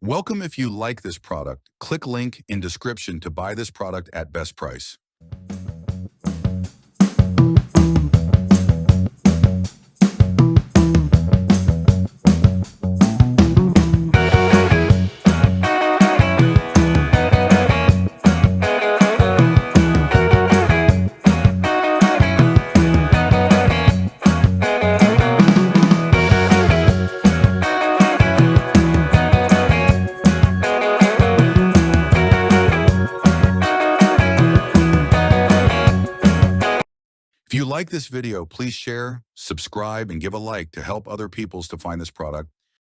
Welcome. If you like this product, click link in description to buy this product at best price. If you like this video, please share, subscribe, and give a like to help other people to find this product.